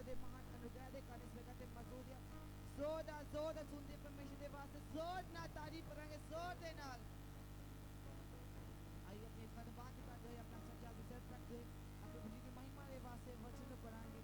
ਦੇ ਮਹਾਨ ਅਨੁਗ੍ਰਹਿ ਦੇ ਕਾਰਨ ਇਸ ਜਗ੍ਹਾ ਤੇ ਮੌਜੂਦ ਆ। ਜ਼ੋਰ ਦਾ ਸੁਣਦੇ ਪਰਮੇਸ਼ਰ ਦੇ ਵਾਸਤੇ ਜ਼ੋਰ ਨਾਲ ਤਾਰੀਫ ਕਰਾਂਗੇ, ਜ਼ੋਰ ਦੇ ਨਾਲ। आइए अपने कद बांध करते हुए अपना सर जादू सिर रखते हुए अपने प्रभु जी की महिमा के वास्ते वचन पढ़ाएंगे।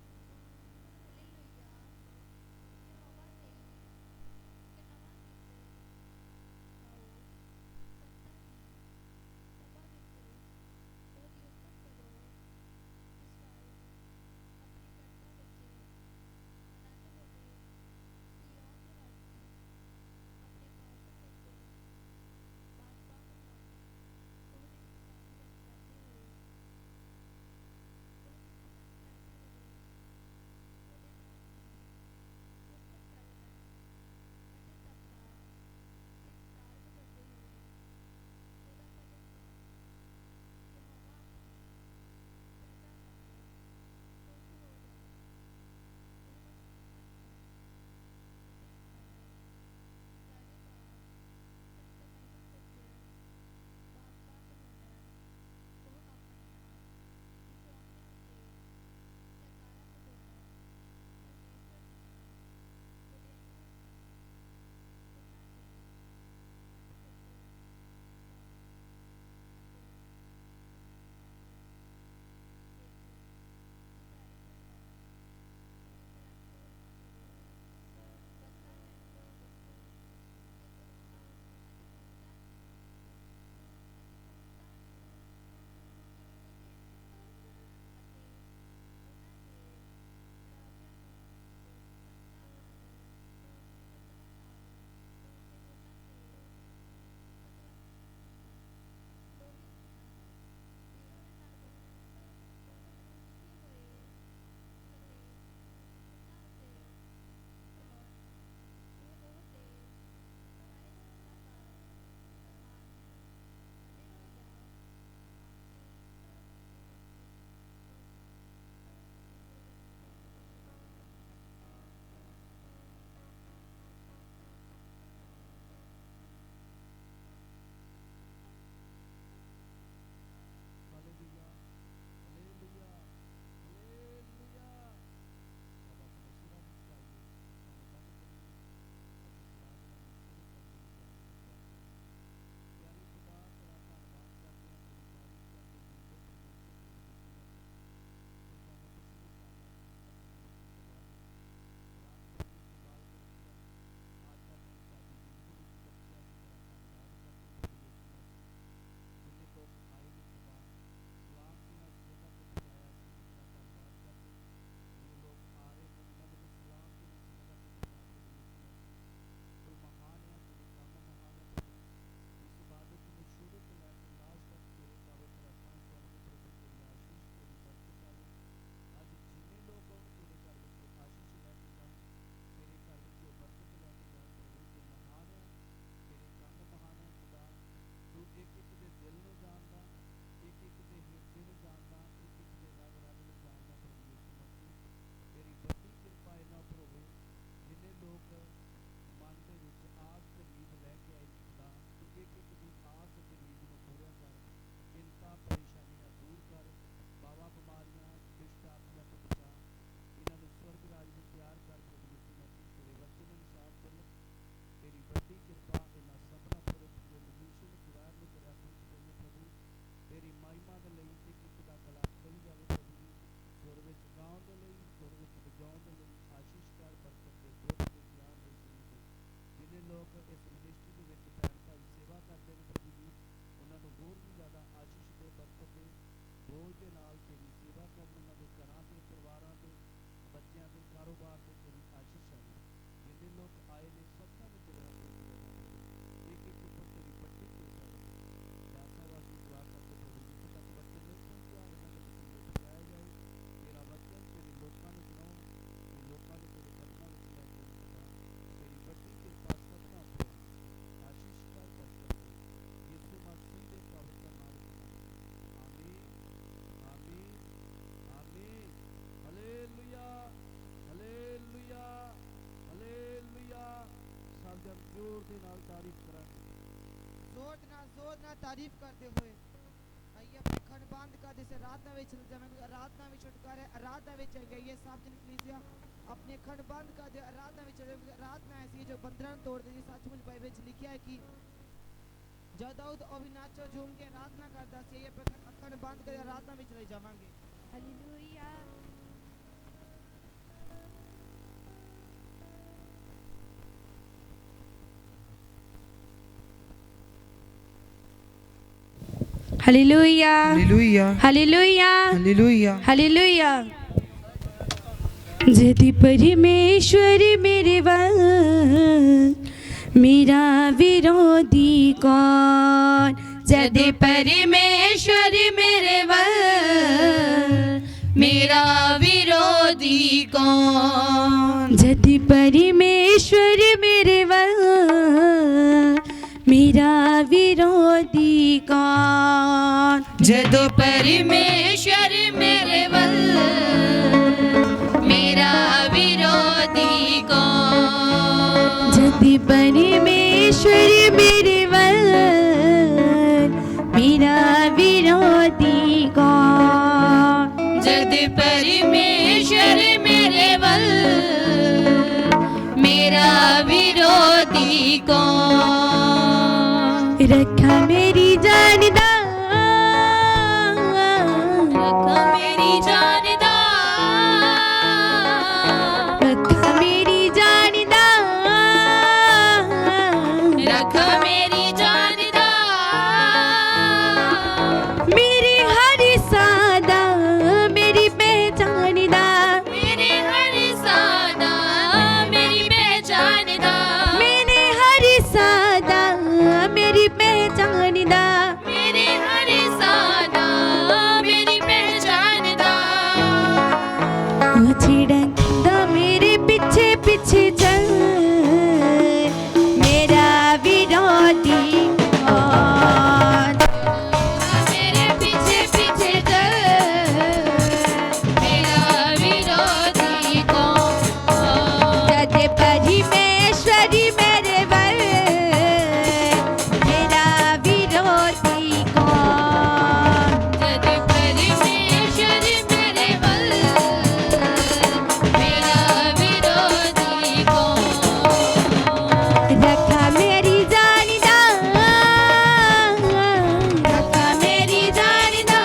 जोर ਨਾਲ ਤਾਰੀਫ ਕਰਦੇ ਹੋਏ आइए आइए अपने खंड बंद कर दे, आराधना में चले जाएंगे, आराधना में छुटकारा, आराधना में चल गए। ये सार्वजनिक कलीसिया अपने खंड बंद कर दे, आराधना में चले। आराधना ऐसी है जो बंधन तोड़ देती। सचमुच बाइबल में लिखा है कि जब दाऊद अविनाचो झूम के आराधना करता सी, ये खंड बंद कर आराधना में चले जाएंगे। Hallelujah. Hallelujah hallelujah hallelujah hallelujah. यदि परमेश्वर मेरे वल, मेरा विरोधी कौन। यदि परमेश्वर मेरे वल, मेरा विरोधी कौन। यदि परमेश्वर मेरे वल, मेरा विरोधी कौन। जदों परमेश्वर मेरे वल, मेरा विरोधी कौन। यदि परमेश्वर मेरे वल, मेरा विरोधी कौन। यदि परमेश्वर मेरे वल, मेरा विरोधी कौन। रखा मेरी जान दा, रखा मेरी जान दा, रखा मेरी जान दा, रखा मेरी जान दा। मेरी हर सादा मेरी पहचान दा, मेरे हर सादा मेरी पहचान दा। मेरे हर सादा मेरी पहचान दा, मेरे हर सादा मेरी पहचान दा। छिड़कदा मेरे पीछे पीछे चल, मेरा विरोधी कौन। मेरे पीछे पीछे चल, मेरा विरोधी कौन। यदि परमेश्वरी मेरे वल, मेरा विरोधी कौन। यदि परमेश्वरी मेरे वल, मेरा विरोधी कौन। रखा मेरी जान दा, रखा मेरी जान दा,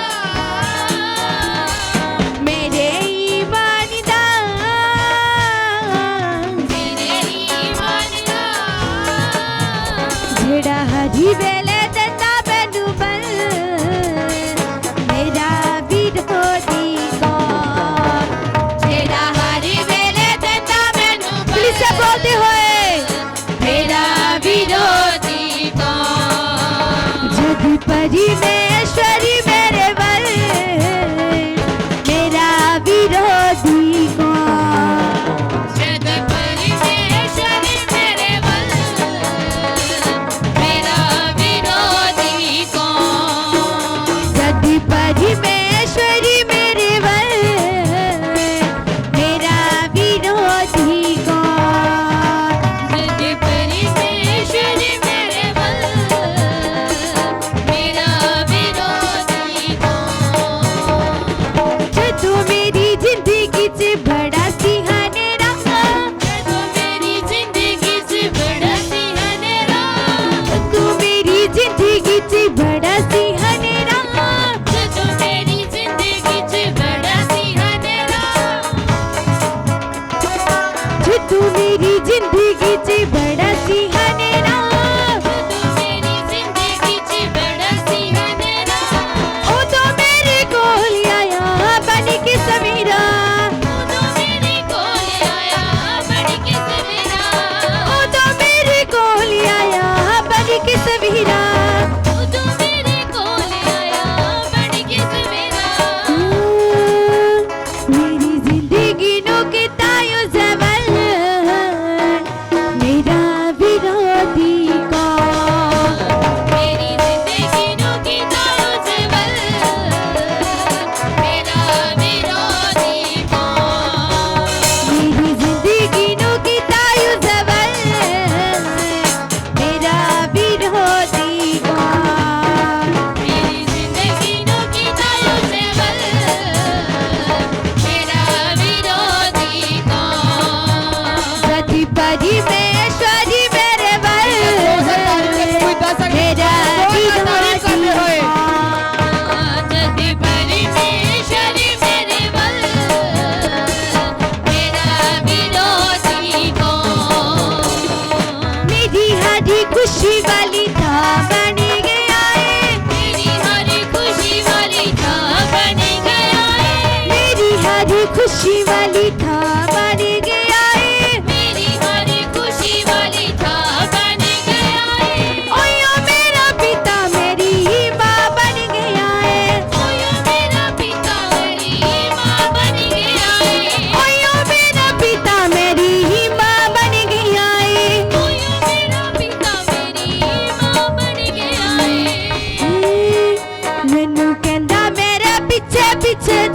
मेरे ईमान दा, मेरे ईमान दा। जेड़ा हरी वेले दंदा मैनू बल, मेरा विरोधी कौन। जेड़ा हरी वेले दंदा मैनू बल, पुलिस से बोलते हुए, मेरा विरोधी कौन। यदि परमेश्वरी मेरे वल, मेरा विरोधी कौन। यदि परमेश्वरी मेरे वल, मेरा विरोधी कौन। यदि परमेश्वरी मेरे वल, मेरा विरोधी कौन। यदि परमेश्वरी मेरे वल, मेरा विरोधी कौन। तू मेरी जिंदगी च बड़ा सिहाने रहा, तू मेरी जिंदगी च बड़ा सिहाने रहा। तू मेरी जिंदगी च बड़ा सिहाने रहा, तू मेरी जिंदगी च बड़ा सिहाने रहा। तू मेरी जिंदगी च बड़ा सिहाने रहा, तू मेरी जिंदगी च बड़ा सिहाने रहा। ओ तो मेरे कोल आया बन के सवेरा, ओ तो मेरे कोल आया बन के सवेरा। ओ तो मेरे कोल आया बन के सवेरा, ओ तो मेरे कोल आया बन के सवेरा। मेरी जिंदगी नो कितायो जवल, मेरा विरोधी कौन। मेरी जिंदगी नो कितायो जवल, मेरा विरोधी कौन। मेरी जिंदगी नो कितायो जवल, मेरा विरोधी कौन। मेरी जिंदगी नो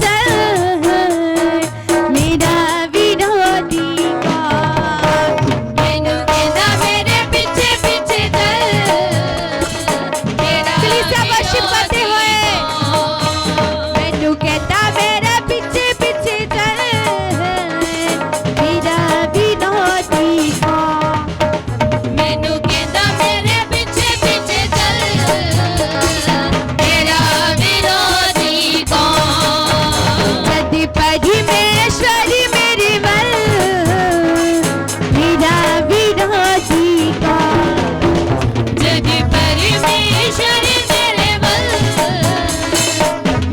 चल मेरा विरोधी कौन मैनू कहंदा मेरे पीछे पीछे चल मेरा कलीसिया वर्शिप करते हुए मैनू कहंदा मेरे पीछे पीछे चल मेरा विरोधी कौन मैनू कहंदा मेरे पीछे पीछे चल मेरा विरोधी कौन जदि परमेश्वरी मेरे वल मेरा विरोधी कौन जदि परमेश्वरी मेरे वल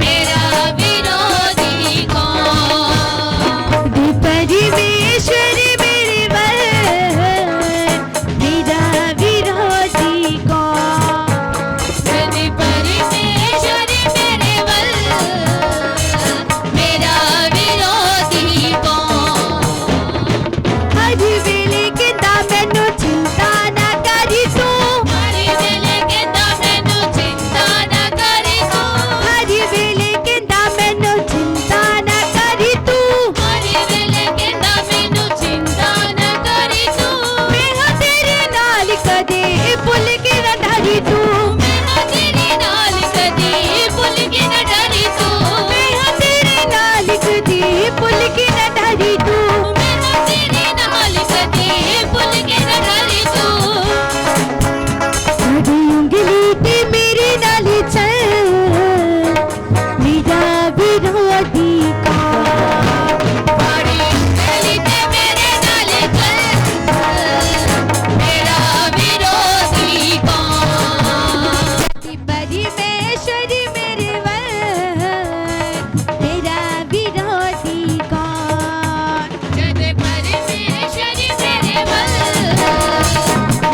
मेरा विरोधी कौन जदि परमेश्वरी मेरे वल मेरा विरोधी कौन जदि परमेश्वरी मेरे वल मेरा विरोधी कौन हर वेले कहंदा मैनू चिंता ना करी तू हर वेले कहंदा मैनू चिंता ना करी तू हर वेले कहंदा मैनू चिंता ना करी तू हर वेले कहंदा मैनू चिंता ना करी तू मैं हां तेरे नाल कदे भुल के ना डरी तू मैं हां तेरे नाल कदे भुल के ना डरी तू मैं हां तेरे नाल कदे भुल के ना डरी तू मैं हां तेरे नाल कदे भुल के ना डरी तू साडी उंगली ते मेरे नाल चल मेरा विरोधी कौन साडी उंगली ते मेरे नाल चल मेरा विरोधी कौन जदि परमेश्वरी मेरे वल मेरा विरोधी कौन जदि परमेश्वरी मेरे वल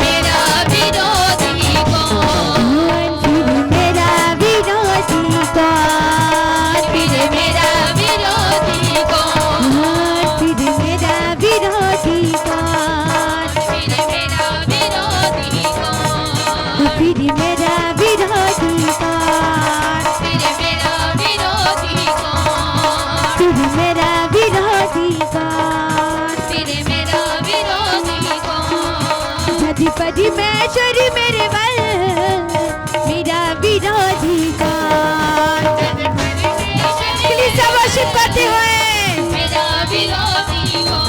मेरा विरोधी कौन फिर मेरा विरोधी कौन फिर मेरा विरोधी कौन फिर मेरा विरोधी कौन फिर मेरा विरोधी कौन फिर मेरा विरोधी कौन फिर मेरा विरोधी कौन फिर मेरा विरोधी कौन फिर मेरा विरोधी कौन जदि परमेश्वरी मेरे वल मेरा विरोधी कौन कलीसिया वर्शिप करते हुए मेरा विरोधी कौन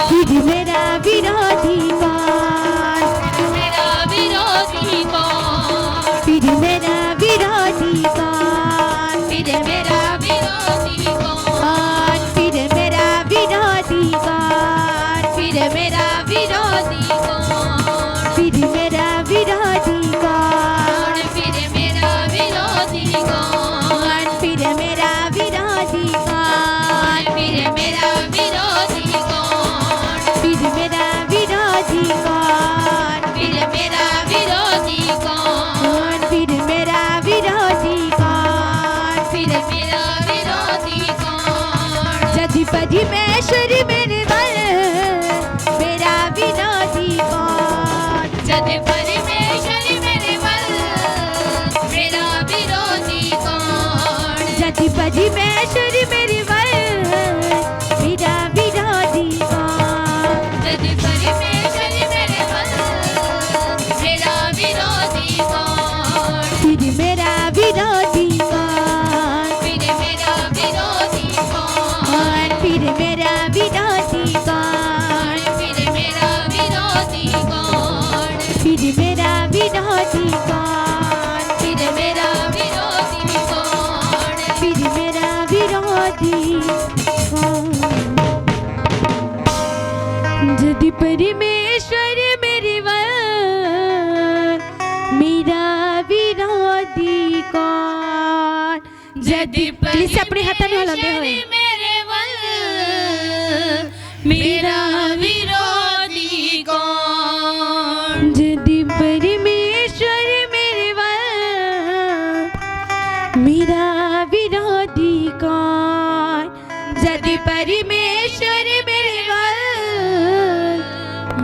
फिर मेरा विरोधी कौन मेरा विरोधी कौन फिर मेरा विरोधी कौन फिर मेरा विरोधी कौन फिर मेरा विरोधी कौन फिर मेरा विरोधी कौन फिर मेरा विरोधी कौन फिर मेरा विरोधी कौन फिर मेरा विरोधी कौन फिर मेरा विरोधी कौन फिर मेरा विरोधी कौन फिर मेरा विरोधी कौन फिर मेरा विरोधी कौन फिर मेरा विरोधी कौन जदि परमेश्वरी मेरे वल मेरा विरोधी कौन जदि परमेश्वरी मेरे वल मेरा विरोधी कौन जदि परमेश्वरी मेरे वल मेरा विरोधी कौन जदि परमेश्वरी मेरे वल मेरा विरोधी कौन फिर मेरा विरोधी कौन फिर मेरा विरोधी कौन फिर मेरा विरोधी कौन फिर मेरा विरोधी कौन फिर मेरा विरोधी कौन फिर मेरा विरोधी कौन फिर मेरा विरोधी कौन जदि परमेश्वर मेरे वल मेरा विरोधी कौन जदि परमेश्वर अपने हाथों में हिलाते हुए मेरे वल मेरा विरोधी कौन जदि परमेश्वर मेरे वल मेरा विरोधी कौन जदि परमेश्वर मेरे वल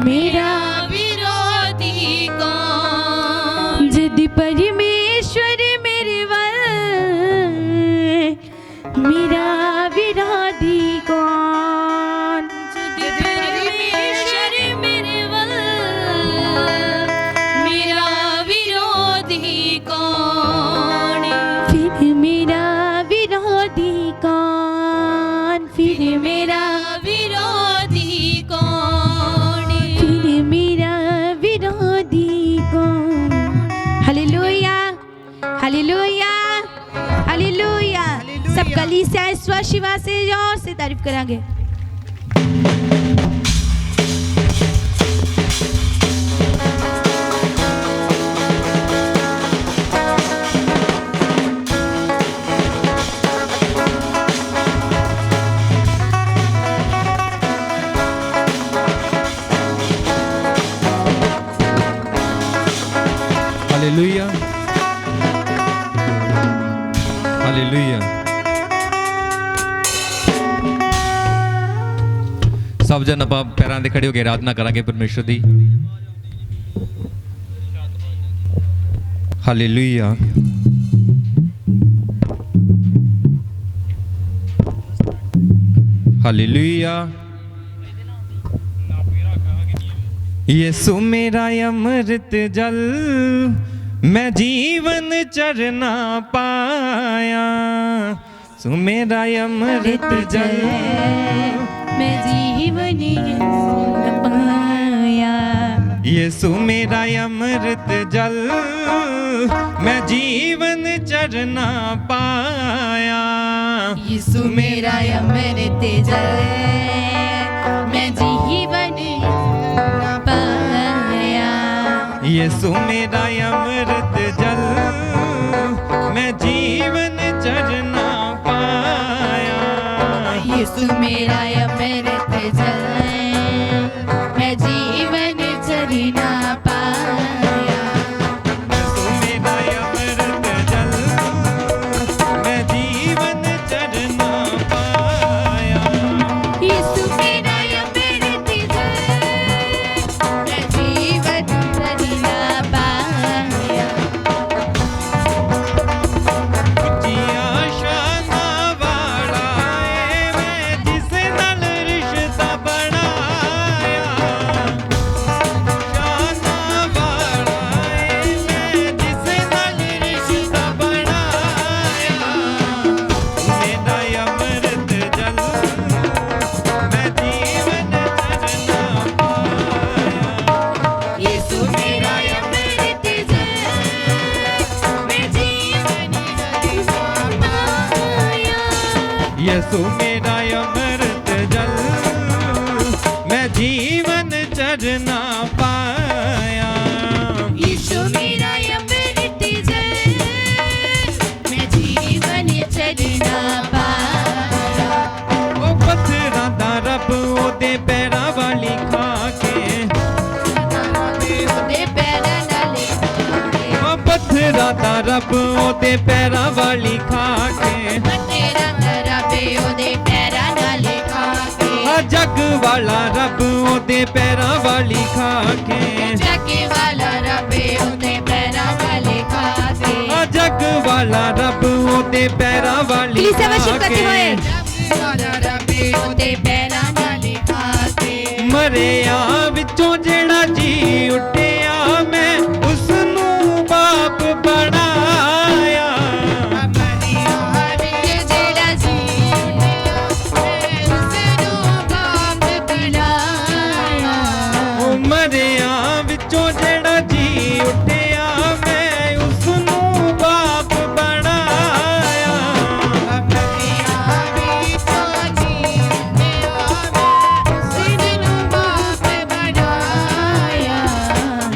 मेरा विरोधी कौन जदि परमेश्वर मेरे वल मेरा विरोधी कौन परमेश्वर मेरे वल मेरा विरोधी कौन फिर मेरा विरोधी कौन फिर मेरा विरोधी कौन फिर मेरा विरोधी कौन हालेलुया हालेलुया हालेलुया सब कलीसिया ईश्वर शिवा से जोर से तारीफ करेंगे हालेलुया हालेलुया। सब जन आप पैरां ते खड़े हो के आराधना करांगे परमेश्वर दी। Hallelujah hallelujah. यीशु मेरा अमृत जल मैं जीवन चरना पाया सु मेरा अमृत जल मैं जीवन पाया यीशु मेरा अमृत जल मैं जीवन चरना पाया यीशु मेरा अमृत जल मैं जीवन पाया यीशु मेरा अमृत जल मैं जीवन चरना पाया यीशु मेरा अमृत जल मैं जीवन चरना पाया यीशु मेरा अमृत जल मैं जीवन चरना पाया यीशु मेरा अमृत जल मैं जीवन चरना पाया जिया शाना वाला मैं जिस नाल रिश्ता बनाया शाना वाला मैं जिस नाल रिश्ता बनाया मेरा अमृत जल मैं जीवन चरना पाया यीशु मेरा अमृत जल मैं जीवन चरना पाया यीशु मेरा अमृत जल मैं जीवन चरना पाया यीशु मेरा अमृत जल मैं जीवन चरना पाया ओ पत्थरां दा रब ओदे पैरां वाली खा के ਉਹਦੇ ਪੈਰਾਂ ਨਾਲੇ ओ पत्थरां दा रब ओदे पैरां वाली खा के ਤੇਰਾ ਰੱਬੇ ਉਹਦੇ ਪੈਰਾਂ ਨਾਲੇ ਖਾ ਕੇ आ जग वाला रब ओदे पैरां वाली खा के ਜਾਕੇ ਵਾਲਾ ਰੱਬੇ ਉਹਦੇ ਪੈਰਾਂ ਵਾਲੇ ਖਾ ਕੇ आ जग वाला रब ओदे पैरां वाली कलीसिया खा वर्शिप करते हुए। के ਵਾਲਾ ਰੱਬੇ ਉਹਦੇ ਪੈਰਾਂ ਨਾਲੇ ਖਾ ਕੇ ਮਰਿਆ ਵਿੱਚੋਂ ਜਿਹੜਾ ਜੀ ਉੱਠਿਆ ਮੈਂ ਉਸ ਨੂੰ ਬਾਪ ਬਣਾਇਆ ਜਿਹੜਾ ਜੀ ਉਸਨੂੰ ਬਾਪ ਬਣਾਇਆ ਉਹ ਮਰਿਆ ਵਿੱਚੋਂ ਜਿਹੜਾ ਜੀ ਉੱਠਿਆ ਮੈਂ ਉਸ ਨੂੰ ਬਾਪ ਬਣਾਇਆ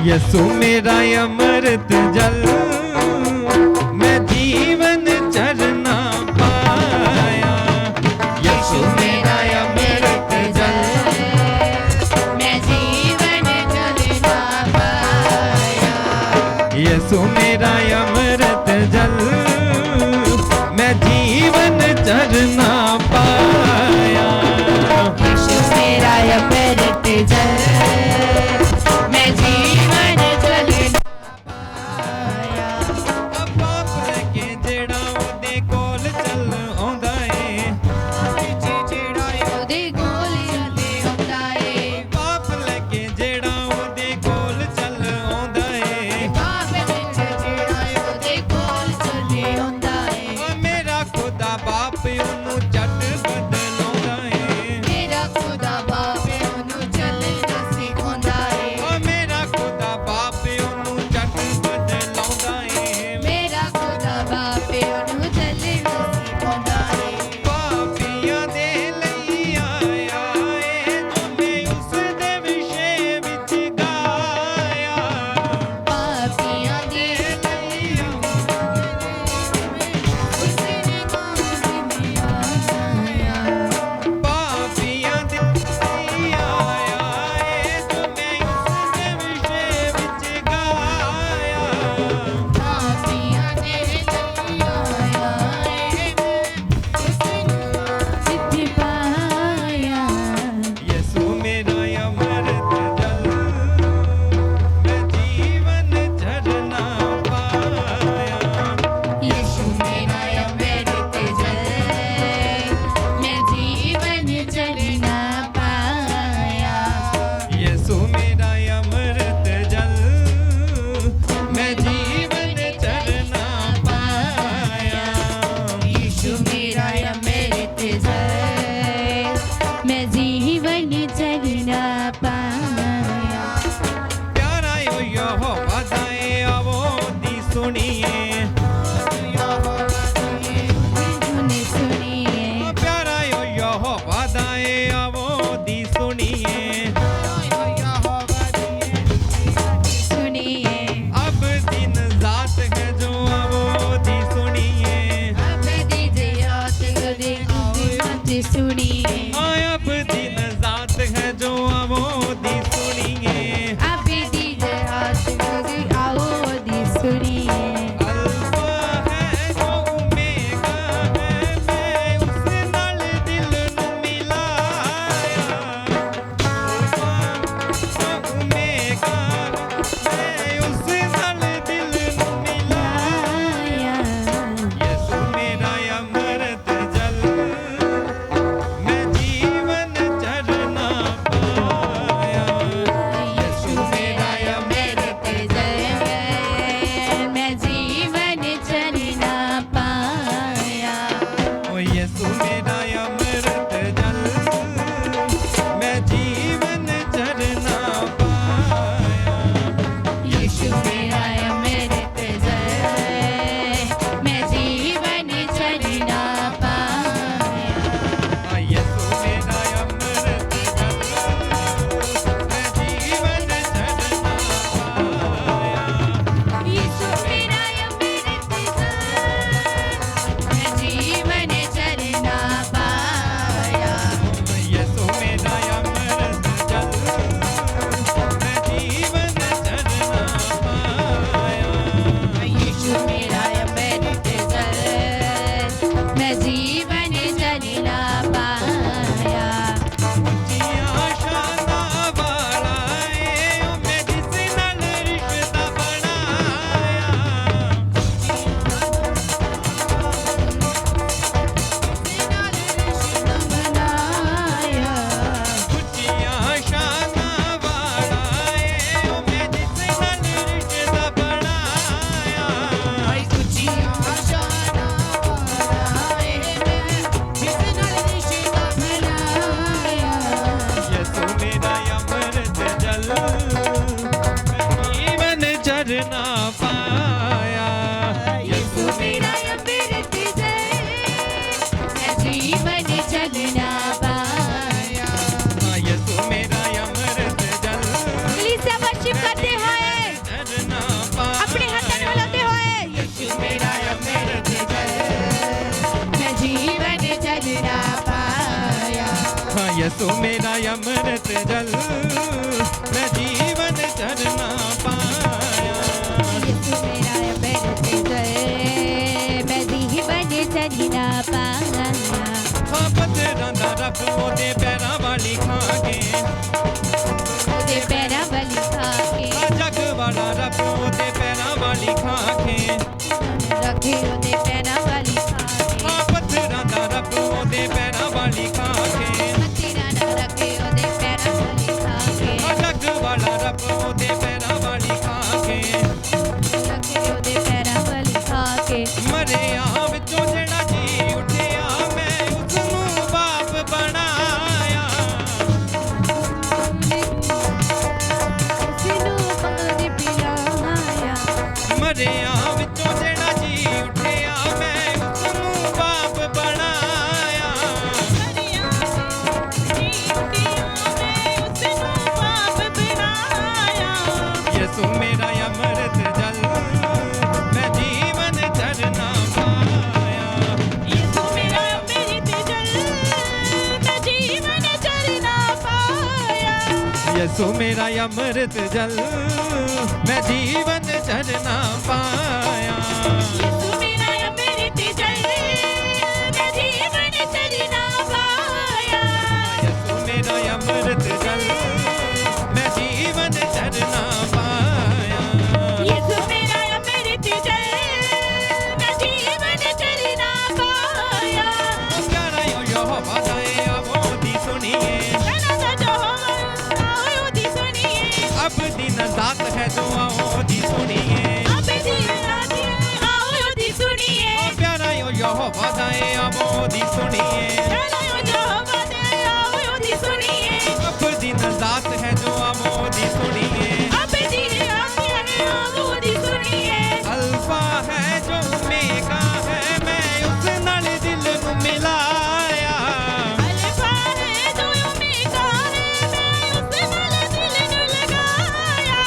ਯਿਸੂ ਮੇਰਾ ਅਮਰਤ ਜਲ ਮੈਂ ਜੀਵਨ ਚਰਨਾ ਪਾਇਆ ਯਿਸੂ ਮੇਰਾ ਅਮਰਤ ਜਲ मैं जीवन चलना पाया यीशु मेरा अमृत जल मैं जीवन चरना पाया यीशु मेरा अमृत जल मैं जीवन चलना पाया ਬਾਪ ਉਹਨੂੰ ਝੱਟ ਬਦਲਾਉਂਦਾ ਏ ਮੇਰਾ ਖੁਦਾ ਬਾਪ ਉਹਨੂੰ ਚੱਲਣਾ ਸਿਖਾਉਂਦਾ ਏ ਓ ਮੇਰਾ ਖੁਦਾ ਬਾਪ ਉਹਨੂੰ ਝੱਟ ਬਦਲਾਉਂਦਾ ਏ ਮੇਰਾ ਖੁਦਾ ਬਾਪ ਉਹਨੂੰ ਚੱਲਣਾ ਸਿਖਾਉਂਦਾ ਏ ਪਾਪੀਆਂ ਦੇ ਲਈ ਆਇਆ ਏ ਜੋ ਮੈਂ ਉਸ ਦੇ ਵਿਸ਼ੇ ਵਿੱਚ ਗਾਇਆ ਪਾਪੀਆਂ ਦੇ ਲਈ ਪਾਪੀਆਂ ਦੇ ਲਈ ਆਇਆ ਏ ਜੋ ਮੈਂ ਉਸ ਦੇ ਵਿਸ਼ੇ ਵਿੱਚ ਗਾਇਆ ਪਾਪੀਆਂ ਦੇ ਲਈ ਆਇਆ ਏ ਸਿੱਧੀ ਪਾਇਆ ਯਿਸੂ ਮੇਰਾ ਅਮਰਤ ਜਲ ਮੈਂ ਜੀਵਨ ਝਰਨਾ ਪਾਇਆ ਯਿਸੂ ਮੇਰਾ ਅੰਮ੍ਰਿਤ ਜਲ ਮੈਂ ਜੀਵਨ ਚੜਨਾ ਪਾਇਆ ਯਿਸੂ ਮੇਰਾ ਅਮਰਤ ਜਲ ਮੈਂ ਜੀਵਨ ਝਰਨਾ ਪਾਇਆ ਯਿਸੂ ਮੇਰਾ ਅੰਮ੍ਰਿਤ ਜਲ ਮੈਂ ਜੀਵਨ ਚੜਨਾ ਪਾਇਆ ਪਿਆਰਾ ਯਹੋਵਾ ਦਾ ਏ ਆਵੋ ਦੀ ਸੁਣੀਏ ਸੁਣੀ ਸੁਣੀਏ ਪਿਆਰਾ ਯਹੋਵਾ ਦਾ ਏ ਆਵੋ ਦੀ ਸੁਣੀਏ ਸੁਣੀਏ अब दिन जात है जो आवो दी सुनिए ਅਬਦੀ ਜਿਆਤ ਗਦੇ ਮਤ ਸੁਣੀਏ अब दिन जात है जो आवो दी सुनिए ਅਬਦੀ ਜਿਆਤ ਗਦੇ ਆਓ ਦੀ ਸੁਣੀਏ अल्फा है जो ओमेगा है मैं उस नाल दिल नू मिलाया अल्फा जो ओमेगा मैं उस नाल दिल नू मिलाया यीशु मेरा अमृत जल मैं जीवन चढ़ना पाया यीशु मेरा ਅੰਮ੍ਰਿਤ ਜਲ ਮੈਂ ਜੀਵਨ ਚੜਨਾ ਪਾਇਆ ओ यीशु मेरा अमृत जल मैं जीवन चढ़ना पाया ਯਿਸੂ ਮੇਰਾ ਅੰਮ੍ਰਿਤ ਜਲ ਮੈਂ ਜੀਵਨ ਚੜਨਾ ਪਾਇਆ यीशु मेरा अमृत जल मैं जीवन चढ़ना पाया ਯਿਸੂ ਮੇਰਾ ਅੰਮ੍ਰਿਤ ਜਲ ਮੈਂ ਜੀਵਨ ਚੜਨਾ ਪਾਇਆ यीशु मेरा अमृत जल मैं जीवन चढ़ना पाया ਯਿਸੂ ਮੇਰਾ ਅੰਮ੍ਰਿਤ ਜਲ ਮੈਂ ਜੀਵਨ ਚੜਨਾ ਪਾਇਆ ਉੱਚੀਆਂ ਸ਼ਾਨਾਂ ਵਾਲਾ ਏ ਓ ਮੈਂ ਜਿਸ ਨਾਲ ਰਿਸ਼ਤਾ ਬਣਾਇਆ ਬਣਾਇਆ ਉੱਚੀਆਂ ਸ਼ਾਨਾਂ ਵਾਲਾ ਏ ਓ ਮੈਂ ਜਿਸ ਨਾਲ ਰਿਸ਼ਤਾ ਬਣਾਇਆ ਯਿਸੂ ਮੇਰਾ ਅਮਰਤ ਜਲ ਜੀਵਨ ਚਰਨਾ ਪਾਇਆ ਯਿਸੂ ਮੇਰਾ ਅੰਮ੍ਰਿਤ ਜਲ ਮੈਂ ਜੀਵਨ ਚੜਨਾ ਪਾਇਆ ਯਿਸੂ ਮੇਰਾ ਅਮਰਤ ਜਲ ਕਲੀਸਿਆ ਵਰਸ਼ਿਪ ਕਰਦੇ ਹੋਏ ਚਰਨਾ ਪਾਇਆ ਆਪਣੇ ਹੱਥਾਂ ਨੂੰ ਹਿਲਾਉਂਦੇ ਹੋਏ ਯਿਸੂ ਮੇਰਾ ਅੰਮ੍ਰਿਤ ਜਲ ਮੈਂ ਜੀਵਨ ਚੜਨਾ ਪਾਇਆ ਯਿਸੂ ਮੇਰਾ ਅਮਰਤ ਜਲ ਮੈਂ ਜੀਵਨ ਚਰਨਾ ਪਾਇਆ ਯਿਸੂ ਮੇਰਾ ਅੰਮ੍ਰਿਤ ਜਲ ਮੈਂ ਜੀਵਨ ਚੜਨਾ ਪਾਇਆ ਹਾਂ ਪੱਥਰਾਂ ਦਾ ਰੱਬ ਉਹਦੇ ਪੈਰਾਂ ਵਾਲੀ ਖਾ ਕੇ ਉਹਦੇ ਪੈਰਾਂ ਵਾਲੀ ਖਾ ਕੇ ਆ ਜੱਗ ਵਾਲਾ ਰੱਬ ਉਹਦੇ ਪੈਰਾਂ ਵਾਲੀ ਖਾ ਕੇ ਰੱਖੇ ਉਹਦੇ ਪੈਰਾਂ ਵਾਲੀ ਖਾ ਕੇ ਆ ਪੱਥਰਾਂ ਦਾ ਰੱਬ ਉਹਦੇ ਪੈਰਾਂ ਵਾਲੀ ਖਾ ਕੇ ਤੇਰਾ ਨਾ ਰੱਖੇ ਉਹਦੇ ਪੈਰਾਂ ਵਾਲੀ ਖਾ ਕੇ ਆ ਜੱਗ ਵਾਲਾ ਰੱਬ ਉਹਦੇ ਪੈਰਾਂ ਵਾਲੀ ਖਾ ਕੇ ਰੱਖੇ ਉਹਦੇ ਪੈਰਾਂ ਵਾਲੀ ਖਾ ਕੇ ਮਰਿਆ ਵਿੱਚੋਂ ਜਿਹੜਾ ਜੀ ਉੱਠਿਆ यसु मेरा अमृत जल मैं जीवन चरना पाया। यीशु मेरा अमृत जल मैं जीवन चरना पाया। यसु मेरा अमृत जल मैं जीवन चरना पाया। यीशु मेरा अमृत जल मैं जीवन चरना पाया। प्यारा यहोवा दाए आवाज़ सुनिए, गाना सजो आवाज़ सुनिए। अब दिन रात है जो आवाज़ सुनिए। अब दिन रात आवाज़ सुनिए। प्यारा यहोवा दाए आवाज़ सुनिए, गाना यहोवा दे आवाज़ सुनिए। अब दिन रात है जो आवाज़ सुनिए। अब दिन रात आवाज़ सुनिए। अल्फा है जो ओमेगा है मैं उस नाल दिल नू मिलाया। अल्फा है जो ओमेगा है मैं उस नाल दिल नू लगाया।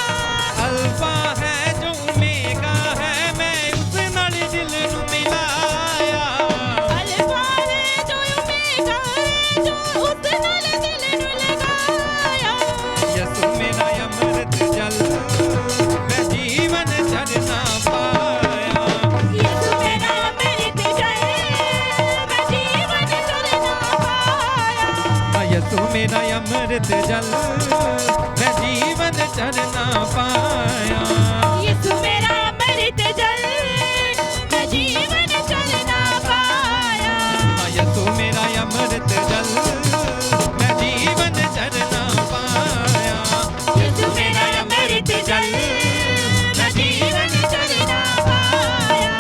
अल्फा है जो ओमेगा है मैं उस नाल दिल नू मिलाया। अल्फा है जो ओमेगा है जो उस नाल दिल नू लगाया। यसु मेरा अमृत जल मैं जीवन चरना पाया। यीशु मेरा अमृत जल मैं जीवन चरना पाया। यसु मेरा अमृत जल मैं जीवन चरना पाया। यीशु मेरा अमृत जल मैं जीवन चरना पाया। यसु मेरा अमृत जल मैं जीवन चरना पाया। यीशु मेरा अमृत जल मैं जीवन चरना पाया।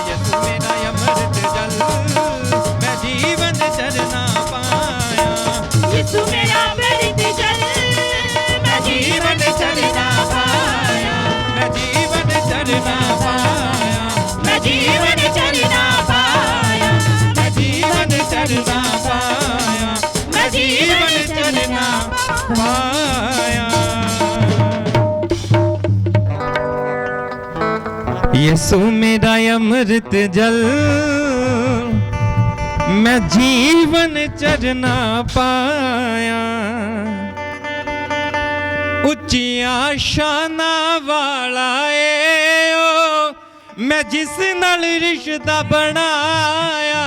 यसु मेरा अमृत जल मैं जीवन चरना पाया। यीशु मेरा अमृत जल मैं जीवन चरना पाया। मैं जीवन चरना पाया। मैं जीवन चरना पाया। मैं जीवन चरना पाया। मैं जीवन चरना पाया। यसु मेरा अमृत जल मैं जीवन चरना पाया। उच्चिया शाना वाला ए ओ मैं जिस नाल रिश्ता बनाया।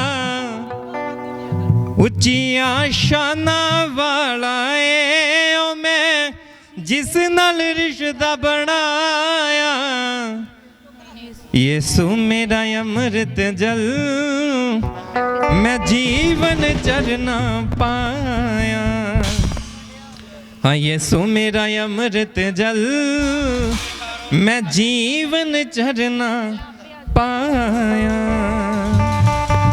उच्चिया शाना वाला ए ओ मैं जिस नाल रिश्ता बनाया। यसु मेरा अमृत जल मैं जीवन चरना पाया। हाँ यसु मेरा अमृत जल मैं जीवन चरना पाया।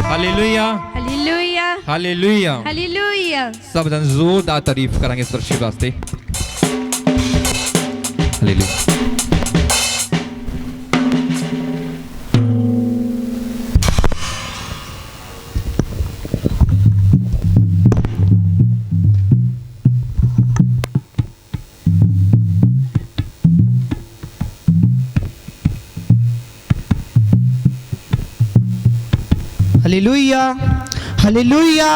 Hallelujah hallelujah hallelujah. हालेलुया। सब जन जोरदार तारीफ करेंगे इस दृश्य वास्ते। हालेलुया। Hallelujah hallelujah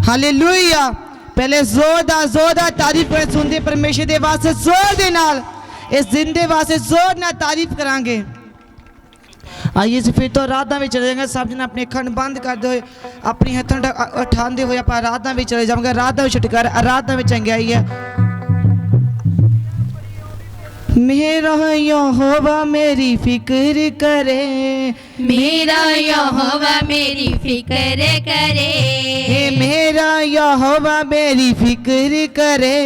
hallelujah. पहले जोरदार तारीफ करें सुनते परमेश्वर दे वास्ते जोर दे नाल इस जिंदे वास्ते जोर नाल तारीफ करांगे। आइए से फिर तो आराधना में चले जाएंगे। सब जन अपने खंड बंद करते हुए अपनी हथों उठाते हुए आप आराधना में चले जाएंगे। आराधना में छुटकार आराधना में चंगे आइए। मेरा यहोवा मेरी फिक्र करे। मेरा यहोवा मेरी फिक्र करे। मेरा यहोवा मेरी फिक्र करे।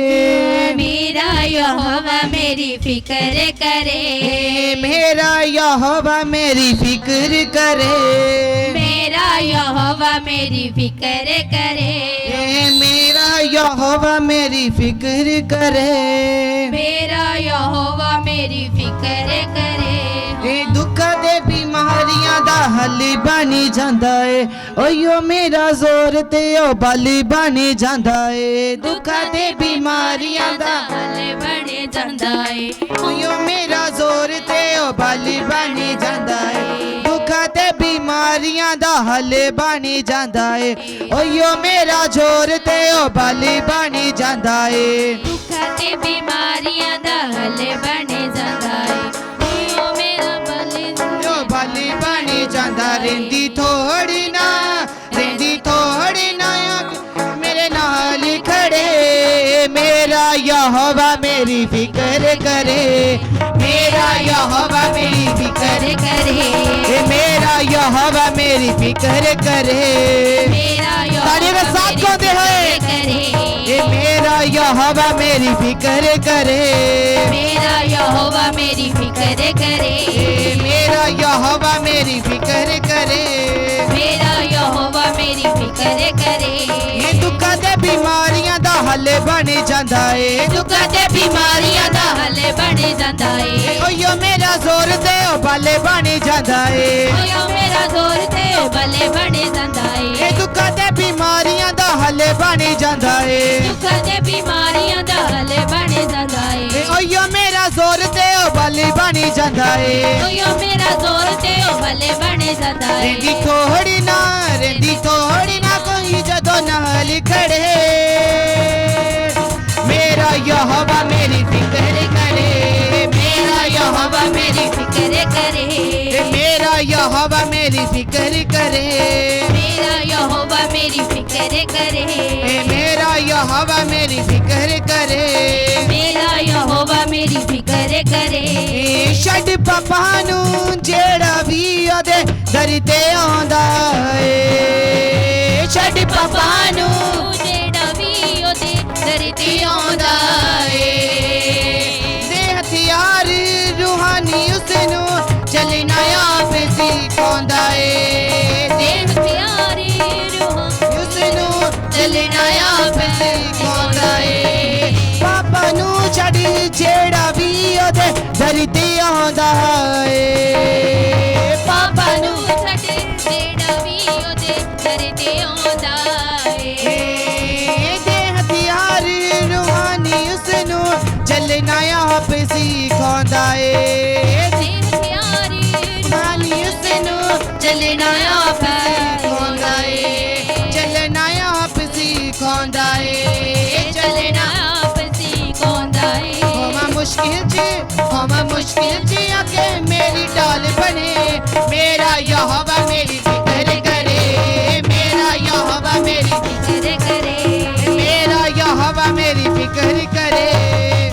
मेरा यहोवा मेरी फिक्र करे। मेरा यहोवा मेरी फिक्र करे। मेरा यहोवा मेरी फिक्र करे। मेरा यहोवा मेरी फिक्र करे। मेरा यहोवा मेरी फिक्र करे। दुख दे बीमारियां दा हल बनी जांदा है। ओयो मेरा जोर ते ओ बल बनी जांदा है। दुख दे बीमारियां दा हल बने जांदा है। ओयो मेरा जोर ते ओ बल बनी जांदा है। दुख ते बीमारियां ਬਿਮਾਰੀਆਂ ਦਾ ਹੱਲ ਬਣੀ ਜਾਂਦਾ ਏ ਓਯੋ ਮੇਰਾ ਜ਼ੋਰ ਤੇ ਉਹ ਬਲ ਬਣੀ ਜਾਂਦਾ ਏ ਦੁੱਖਾਂ ਤੇ ਬਿਮਾਰੀਆਂ ਦਾ ਹੱਲ ਬਣ ਜਾਂਦਾ ਏ ਓ ਮੇਰਾ ਬਲ ਉਹ ਬਲ ਬਣੀ ਜਾਂਦਾ ਰਹਿੰਦੀ ਥੋੜੀ ਨਾ ਮੇਰੇ ਨਾਲ ਖੜੇ ਮੇਰਾ ਯਹੋਵਾ ਮੇਰੀ ਫਿਕਰ ਕਰੇ ਮੇਰਾ ਯਹੋਵਾ ਮੇਰੀ ਫਿਕਰ करे मेरा यहोवा मेरी फिक्र करे मेरा ताड़ी के साथ गाते हैं करे ये मेरा यहोवा मेरी फिक्र करे मेरा यहोवा मेरी फिक्र करे ये मेरा यहोवा मेरी फिक्र करे मेरा यहोवा मेरी फिक्र करे ये दुखा दे बीमारियां दा हल बन जांदा है दुखां ते बीमारियां दा हल बन जांदा है ओयो मेरा जोर ते ओ बल बन जांदा है ओयो मेरा जोर ते ओ बले बन जांदा ये है दुखा दे बीमारियां दा हल बन जांदा है दुखां ते बीमारियां दा हल बन जांदा है ओयो मेरा जोर ते ओ बल बन जांदा है ओयो मेरा जोर ते ओ बले बन जांदा है रेंदी थोड़ी ना कोई जदों नाल खड़े मेरा यहोवा मेरी फिक्र करे मेरा यहोवा मेरी फिक्र करे मेरा यहोवा मेरी फिक्र करे मेरा यहोवा मेरी फिक्र करे मेरा यहोवा मेरी फिक्र करे मेरा यहोवा मेरी फिक्र करे छड़ पापा नू जेड़ा भी ओदे दर ते आंदा ਏ छड़ पापा नू जेड़ा भी ओदे दर ते आंदा ਏ दे हथियार रूहानी उसनू चलना आप सिखांदा ਏ दे हथियारी रूह उसनू चलना आप सिखांदा ਏ पापा नू छड़ जेड़ा भी ओदे दर ते आंदा ਏ पापा नू छड़ जेड़ा भी ओदे दर ते आंदा ਏ दे हथियार रूहानी उसनू चलना आप सिखांदा ਏ दे हथियारी रूहानी उसनू चलना आप सिखांदा ਏ चलना आप सिखांदा ਏ चलना आपसी कोंदा ਏ होमा मुश्किल च आके मेरी डाल बने मेरा यहोवा मेरी फिक्र करे मेरा यहोवा मेरी फिक्र करे मेरा यहोवा मेरी फिक्र करे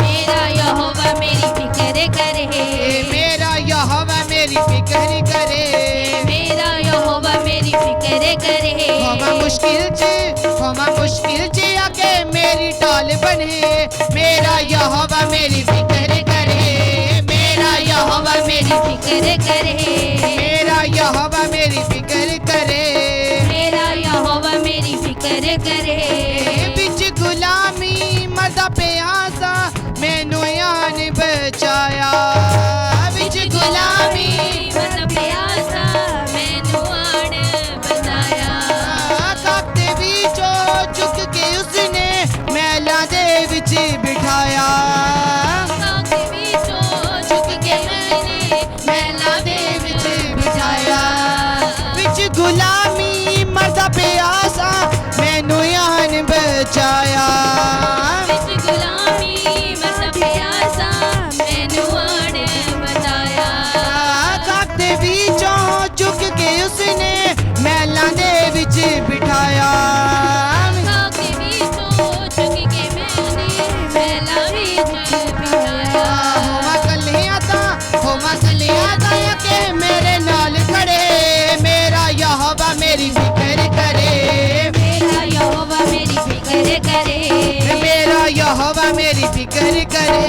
मेरा यहोवा मेरी फिक्र करे मेरा यहोवा मेरी फिक्र करे मेरा यहोवा मेरी फिक्र करे होमा मुश्किल च आके मेरी डाल बने मेरा यहोवा मेरी फिक्र करे मेरा यहोवा मेरी फिक्र करे मेरा यहोवा मेरी फिक्र करे मेरा यहोवा मेरी फिक्र करे बिच गुलामी मरदा प्यासा मैनू यान बचाया बिच गुलामी मन प्यासा मैनू आन बचाया काते विचों चुक के उसने मैला दे विच बिठाया काके विचों झुक के मैंने मैला दे विच बिठाया बिच गुलामी मरदा प्यासा मैनू यान बचाया विच गुलामी मन प्यासा मैनू आन बचाया काते विचों चुक के उसने मैला दे विच बिठाया काके विचों झुक के मैंने मैला विच बिठाया होमा कलिया दा के मेरे नाल खड़े मेरा यहोवा मेरी फिक्र करे मेरा यहोवा मेरी फिक्र करे मेरा यहोवा मेरी फिक्र करे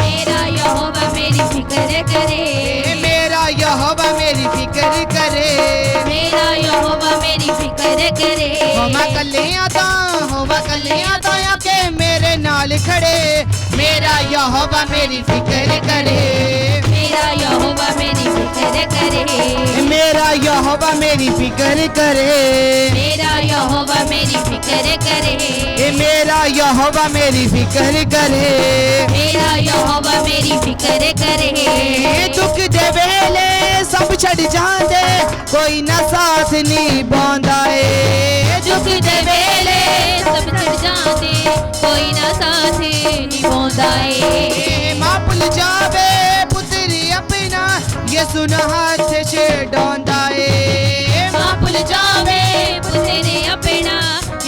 मेरा यहोवा मेरी फिक्र करे मेरा यहोवा मेरी फिक्र करे मेरा यहोवा मेरी फिक्र करे होमा कलिया दा के मेरे नाल खड़े मेरा यहोवा मेरी फिक्र करे मेरा यहोवा मेरी फिक्र करे मेरा यहोवा मेरी फिक्र करे मेरा यहोवा मेरी फिक्र करे मेरा यहोवा मेरी फिक्र करे मेरा यहोवा मेरी फिक्र करे दुख दे वेले सब छड़ जांदे कोई ना साथ नहीं बांदा ए दुख दे वेले सब छड़ जाते कोई ना साथ निभांदा ए मां भुल जावे पुत्री अपना ये सुन हाथ छड़ांदा ए मां भुल जावे पुत्रे अपना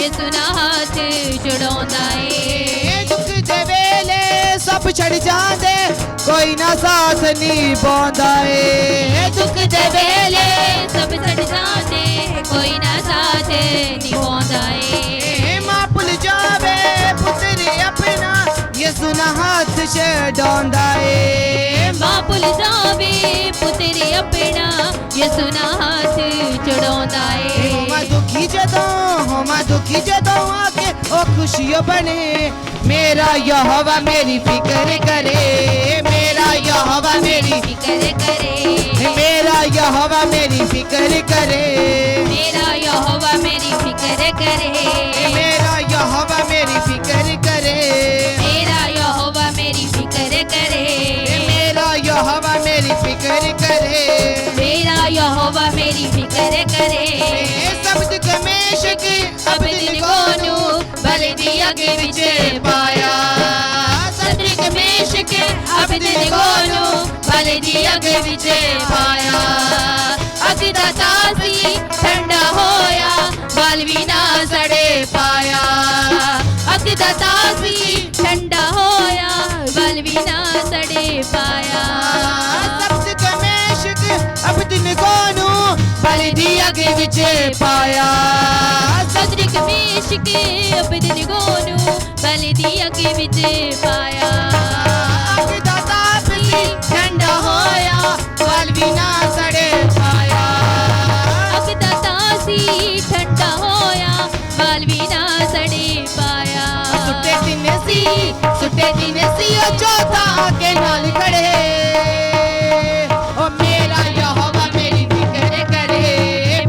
ये सुना हाथ छड़ांदा ए दुख दे वेले सब छड़ जांदे कोई ना साथ नहीं बांदा ए दुख दे वेले सब छड़ जाते कोई ना साथ निभांदा ए मां भुल जावे पुत्री अपना ये सुना हाथ छड़ांदा ए मां भुल जावे पुत्रे अपना ये सुना हाथ छड़ांदा ए होमा दुखी जदों आके ओ खुशियों बने मेरा यहोवा मेरी फिक्र करे मेरा यहोवा मेरी फिक्र करे मेरा यहोवा मेरी फिक्र करे मेरा यहोवा मेरी फिक्र करे मेरा यहोवा मेरी फिक्र करे मेरा यहोवा मेरी फिक्र करे मेरा यहोवा मेरी फिक्र करे मेरा यहोवा मेरी फिक्र करे शब्द कमेशक अब दिन कोनु बलदी अगे विच पाया सदरिक मेशक अब दिन कोनु बलदी अगे विच पाया अग दा तासी ठंडा होया बल भी ना सड़े पाया अग दा तासी ठंडा होया बल भी ना सड़े पाया शब्द कमेशक अब दिन कोनु बलदी अगे विच पाया सदरिक मेशक अब दिन कोनु बलदी अगे विच पाया अग दा तासी ठंडा होया बल भी ना सड़े पाया अग दा तासी ठंडा होया बल भी ना सड़े पाया सुटे दिन सी ओ चौथा के नाल खड़े ओ मेरा यहोवा मेरी फिक्र करे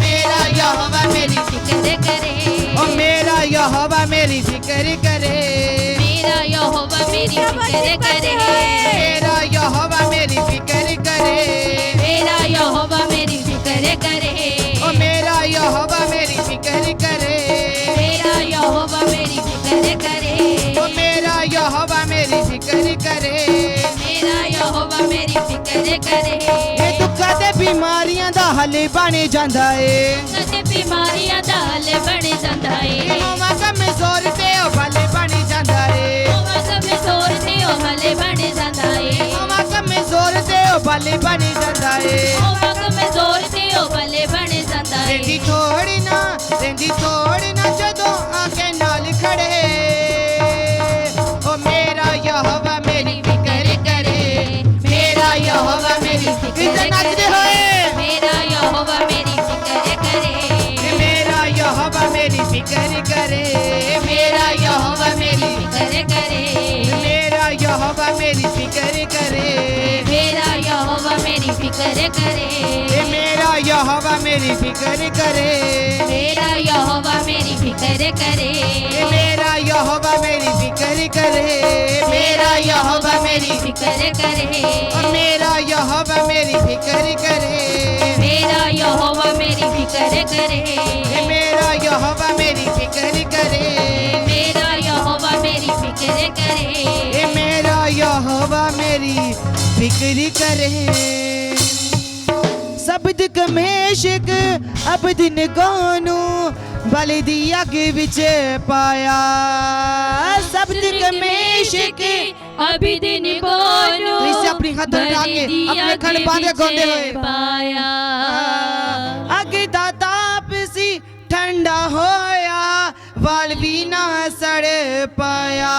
मेरा यहोवा मेरी फिक्र करे ओ मेरा यहोवा मेरी फिक्र करे मेरा यहोवा मेरी फिक्र करे मेरा यहोवा मेरी फिक्र करे मेरा यहोवा मेरी फिक्र करे ओ मेरा यहोवा मेरी फिक्र करे मेरा यहोवा मेरी फिक्र करे ओ मेरा यहोवा मेरी फिक्र करे मेरा यहोवा मेरी फिक्र करे ਇਹ ਦੁੱਖਾਂ ਤੇ ਬਿਮਾਰੀਆਂ ਦਾ ਹੱਲ ਬਣ ਜਾਂਦਾ ਏ ਕਦੇ ਬਿਮਾਰੀਆਂ ਦਾ ਹੱਲ ਬਣ ਜਾਂਦਾ ਏ ਹੋਵਾ ਕਮਜ਼ੋਰ ਤੇ ਉਹ ਬਲ ਬਣ ਜਾਂਦਾ ਏ ਹੋਵਾ ਕਮਜ਼ੋਰ ਤੇ ਉਹ ਹੱਲ ਬਣ ਜਾਂਦਾ ਏ ਹੋਵਾ ਕਮਜ਼ੋਰ ਤੇ ਉਹ ਬਲ ਬਣ ਜਾਂਦਾ ਏ ਹੋਵਾ ਕਮਜ਼ੋਰ ਤੇ ਉਹ ਬਲ ਬਣ ਜਾਂਦਾ ਏ ਰਹਿੰਦੀ ਥੋੜੀ ਨਾ ਜਦੋਂ ਆ ਕੇ ਨਾਲ ਖੜੇ ਉਹ ਮੇਰਾ ਯਹੋਵਾ ਮੇਰੀ ਫਿਕਰ ਕਰੇ ਮੇਰਾ ਯਹੋਵਾ ਮੇਰੀ ਫਿਕਰ ਨੱਚਦੇ ਹੋਏ ਮੇਰਾ ਯਹੋਵਾ ਮੇਰੀ ਫਿਕਰ ਕਰੇ ਮੇਰਾ ਯਹੋਵਾ ਮੇਰੀ ਫਿਕਰ ਕਰੇ ਮੇਰਾ ਯਹੋਵਾ ਮੇਰੀ ਫਿਕਰ ਕਰੇ ਮੇਰਾ ਯਹੋਵਾ ਮੇਰੀ ਫਿਕਰ ਕਰੇ ਮੇਰਾ ਯਹੋਵਾ ਮੇਰੀ ਫਿਕਰ ਕਰੇ ਮੇਰਾ ਯਹੋਵਾ ਮੇਰੀ ਫਿਕਰ ਕਰੇ ਮੇਰਾ ਯਹੋਵਾ ਮੇਰੀ ਫਿਕਰ ਕਰੇ ਮੇਰਾ ਯਹੋਵਾ ਮੇਰੀ ਫਿਕਰ ਕਰੇ ਮੇਰਾ ਯਹੋਵਾ ਮੇਰੀ ਫਿਕਰ ਕਰੇ ਮੇਰਾ ਯਹੋਵਾ ਮੇਰੀ ਫਿਕਰ ਕਰੇ ਮੇਰਾ ਯਹੋਵਾ ਮੇਰੀ ਫਿਕਰ ਕਰੇ ਮੇਰਾ ਯਹੋਵਾ ਮੇਰੀ ਫਿਕਰ ਕਰੇ ਮੇਰਾ ਯਹੋਵਾ ਮੇਰੀ ਫਿਕਰ ਕਰੇ ਮੇਰਾ ਯਹੋਵਾ ਮੇਰੀ ਫਿਕਰ ਕਰੇ शब्द कमेशक अब दिन गोनू बलदी अग विच पाया शब्द कमेशक अभी दिन बोलो इसे अपनी हाथ उठा के अपने खड़ बांधे गोंदे हुए पाया अग दा ताप सी ठंडा होया वाल भी ना सड़ पाया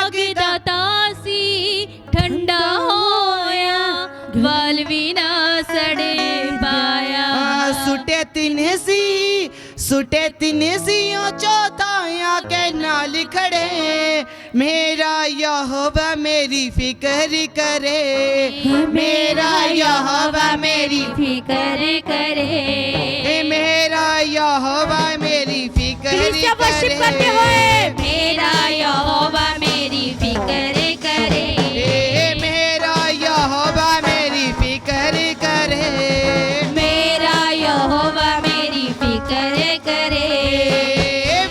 अग दा तासी ठंडा होया वाल भी ना सड़े पाया सुटे तिन सी ओ चौथाया के नाल खड़े मेरा यहोवा मेरी फिक्र करे मेरा यहोवा मेरी फिक्र करे मेरा यहोवा मेरी फिक्र अच्छा वर्शिप करते हुए मेरा यहोवा मेरी फिक्र करे, मेरा यहोवा मेरी फिक्र करे, मेरा यहोवा मेरी फिक्र करे।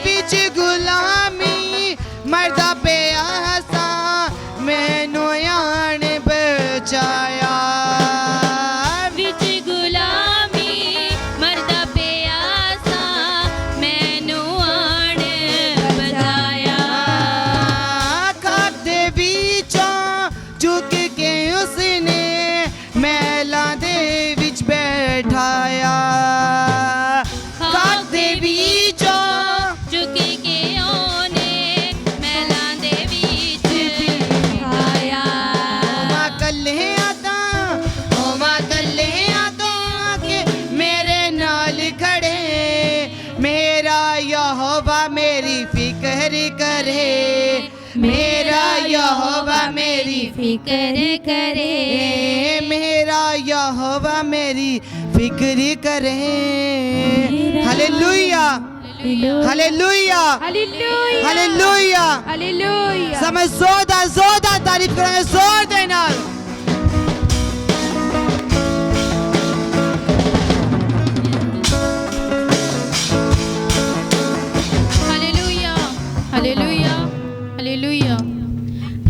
बिच गुलामी मरदा पे आसा मैनू यान बचाया, विच गुलामी मरदा प्यासा मैनू आण बचाया। खाते बीचों चुक के उसने मैला दे विच बैठाया, खाते बीचों झुक के ओने मैलां दे विच बिठाया। मां कल्ले आता के मेरे नाल खड़े, मेरा यहोवा मेरी फिक्र करे, मेरा यहोवा मेरी फिक्र करे, मेरा यहोवा मेरी फिक्र करे। Hallelujah hallelujah hallelujah hallelujah. Hallelujah समय जोरदार तारीफ करेंगे जोर देना। Hallelujah hallelujah hallelujah.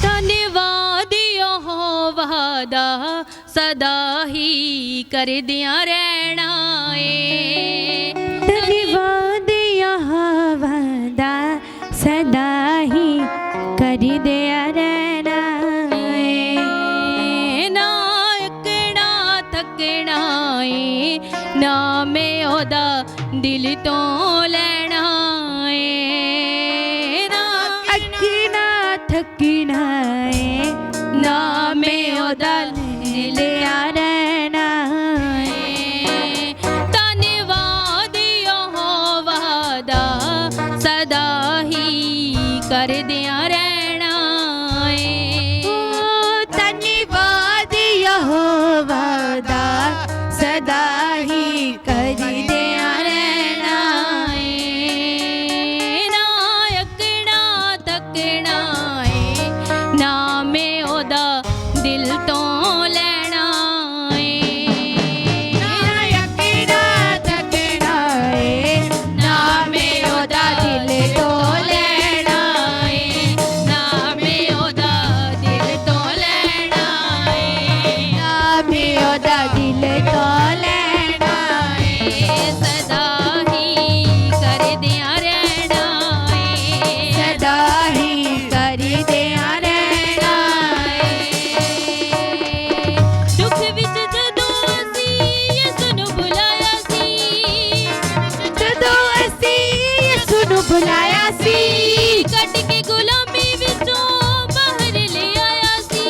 धन्यवाद यहोवा दा सदा ही करदियां रहना ए, धन्यवाद यहोवा दा सदा ही कर दिया रहना ए, ना अकड़ा थकना ए, ना मैं ओदा दिल तो लेना ए, ना अखना थकना है ना मैं ओदा लिया रहना ए, धन्यवाद यहोवा दा सदा ही करदियां रहना ए, धन्यवाद यहोवा दा सदा ही कर दिया रहना ए, ना अकड़ा थकना ए, ना मैं ओदा दिल तो लेना ए, अखना थकना है ना मैं ओदा दिल तो लेना ए, ना मैं ओदा दिल तो लेना ए, नामे ओदा दिल तो लेना ए, सदा ही करदियां रहना ए, सदा ही कर दिया रहना दुख विच जदों असी यसू नूं बुलाया सी, ਜਦੋਂ ਅਸੀਂ ਯਿਸੂ ਨੂੰ ਬੁਲਾਇਆ ਸੀ ਕੱਢ ਕੇ ਗੁਲਾਮੀ ਵਿੱਚੋਂ ਬਾਹਰ ਲਿਆਇਆ ਸੀ,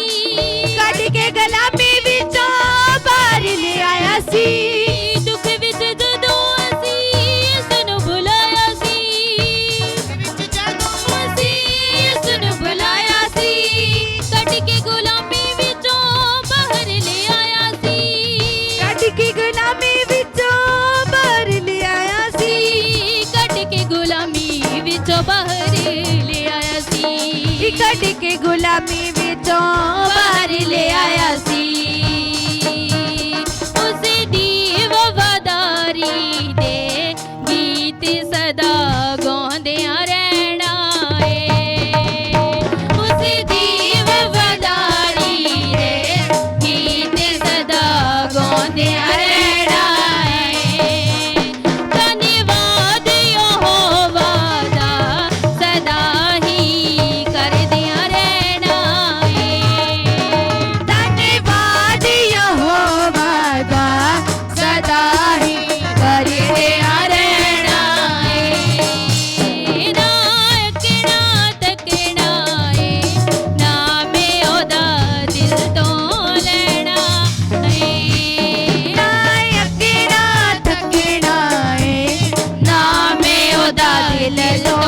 ਕੱਢ ਕੇ ਗੁਲਾਮੀ ਵਿੱਚੋਂ ਬਾਹਰ ਲਿਆਇਆ ਸੀ ਦੁੱਖ ਵਿੱਚ ਜਦੋਂ ਅਸੀਂ ਯਿਸੂ ਨੂੰ ਬੁਲਾਇਆ ਸੀ, ਅਸੀਂ ਯਿਸੂ ਨੂੰ ਬੁਲਾਇਆ ਸੀ, ਕੱਢ ਕੇ ਗੁਲਾਮੀ ਵਿੱਚੋਂ ਬਾਹਰ ਲਿਆਇਆ ਸੀ, ਕੱਢ ਕੇ ਗੁਲਾਮੀ ਵਿੱਚੋਂ ਬਾਹਰ ਲਿਆਇਆ ਸੀ ਕੱਢ ਕੇ ਗੁਲਾਮੀ ਵਿੱਚੋਂ ਬਾਹਰ ਲਿਆਇਆ ਸੀ, ਕੱਢ ਕੇ ਗੁਲਾਮੀ ਵਿੱਚੋਂ ਬਾਹਰ ਲਿਆਇਆ ਸੀ, ਉਸ ਦੀ ਵਫਾਦਾਰੀ ਦੇ ਗੀਤ ਸਦਾ ਗਾਉਂਦਿਆਂ ਰਹਿਣਾ ਏ, ਉਸ ਦੀ ਵਫਾਦਾਰੀ ਦੇ ਗੀਤ ਸਦਾ ਗਾਉਂਦਿਆਂ ਰਹਿਣਾ ਏ, ਧੰਨਵਾਦ ਯਹੋਵਾ ਦਾ ਸਦਾ ਹੀ ਕਰਦਿਆਂ ਰਹਿਣਾ ਏ, ਧੰਨਵਾਦ ਯਹੋਵਾ ਦਾ ਸਦਾ ਹੀ ਕਰਦਿਆਂ ਰਹਿਣਾ ਏ, ਨਾ ਅਕਣਾ ਤਕਣਾ ਏ, ਨਾ ਮੈਂ ਉਹਦਾ ਦਿਲ ਤੋਂ ਲੈਣਾ ਏ, ਨਾ ਅਕਣਾ ਥਕਣਾ ਏ ਨਾ ਮੈਂ ਉਹਦਾ ਦਿਲ ਤੋਂ